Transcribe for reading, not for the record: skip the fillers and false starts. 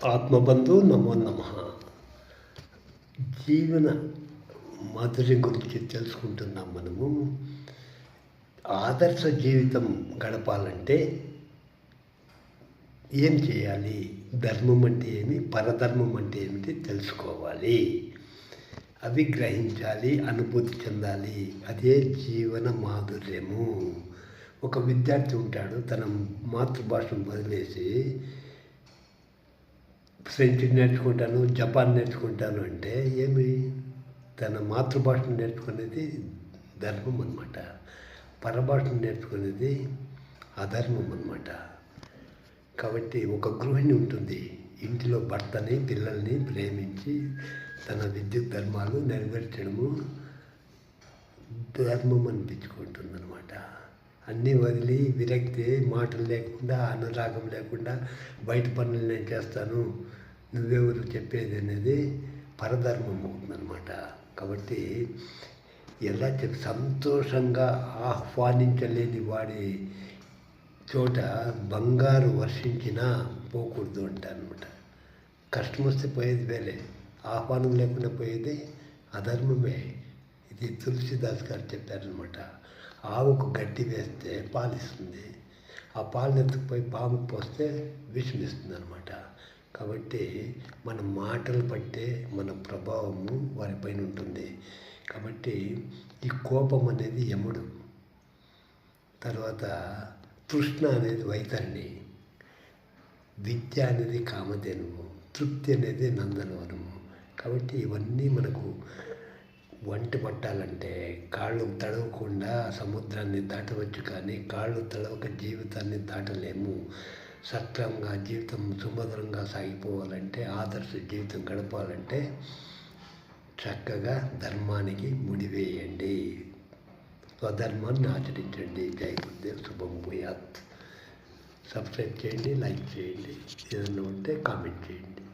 ఆత్మబంధు నమో నమ. జీవన మాధుర్యం గురించి తెలుసుకుంటున్నాం మనము. ఆదర్శ జీవితం గడపాలంటే ఏం చేయాలి, ధర్మం అంటే ఏమి, పరధర్మం అంటే ఏమిటి తెలుసుకోవాలి, అవి గ్రహించాలి, అనుభూతి చెందాలి. అదే జీవన మాధుర్యము. ఒక విద్యార్థి ఉంటాడు, తన మాతృభాషను వదిలేసి ఫ్రెంచ్ నేర్చుకుంటాను, జపాన్ నేర్చుకుంటాను అంటే ఏమి, తన మాతృభాషను నేర్చుకునేది ధర్మం అన్నమాట. పరభాషను నేర్చుకునేది అధర్మం అన్నమాట. కాబట్టి ఒక గృహిణి ఉంటుంది, ఇంటిలో భర్తని పిల్లల్ని ప్రేమించి తన విద్యుత్ ధర్మాలు నెరవేర్చడము ధర్మం అనిపించుకుంటుంది అనమాట. అన్నీ వదిలి విరక్తి, మాటలు లేకుండా, అనురాగం లేకుండా బయట పనులు నేను చేస్తాను, నువ్వెవరు చెప్పేది అనేది పరధర్మం అవుతుందన్నమాట. కాబట్టి ఎలా సంతోషంగా ఆహ్వానించలేని వాడి చోట బంగారు వర్షించినా పోకూడదు అంటారనమాట. కష్టం వస్తే పోయేది వేరే, ఆహ్వానం లేకుండా పోయేది అధర్మమే. ఇది తులసిదాస్ గారు చెప్పారనమాట. ఆవుకు గడ్డి వేస్తే పాలిస్తుంది, ఆ పాలను ఎత్తుకుపోయి పాముకు పోస్తే విషమిస్తుంది అనమాట. కాబట్టి మన మాటలు పట్టే మన ప్రభావము వారిపైన ఉంటుంది. కాబట్టి ఈ కోపం అనేది యముడు, తర్వాత తృష్ణ అనేది వైతరిణి, విద్య అనేది కామధేనువు, తృప్తి అనేది నందనవనము. కాబట్టి ఇవన్నీ మనకు వంట పట్టాలంటే కాళ్ళు తడవకుండా సముద్రాన్ని దాటవచ్చు, కానీ కాళ్ళు తడవక జీవితాన్ని దాటలేము. సక్రమంగా జీవితం సుమధురంగా సాగిపోవాలంటే, ఆదర్శ జీవితం గడపాలంటే చక్కగా ధర్మానికి ముడివేయండి, స్వధర్మాన్ని ఆచరించండి. జై గురుదేవ్, శుభం భూయాత్. సబ్స్క్రైబ్ చేయండి, లైక్ చేయండి, ఏదైనా ఉంటే కామెంట్ చేయండి.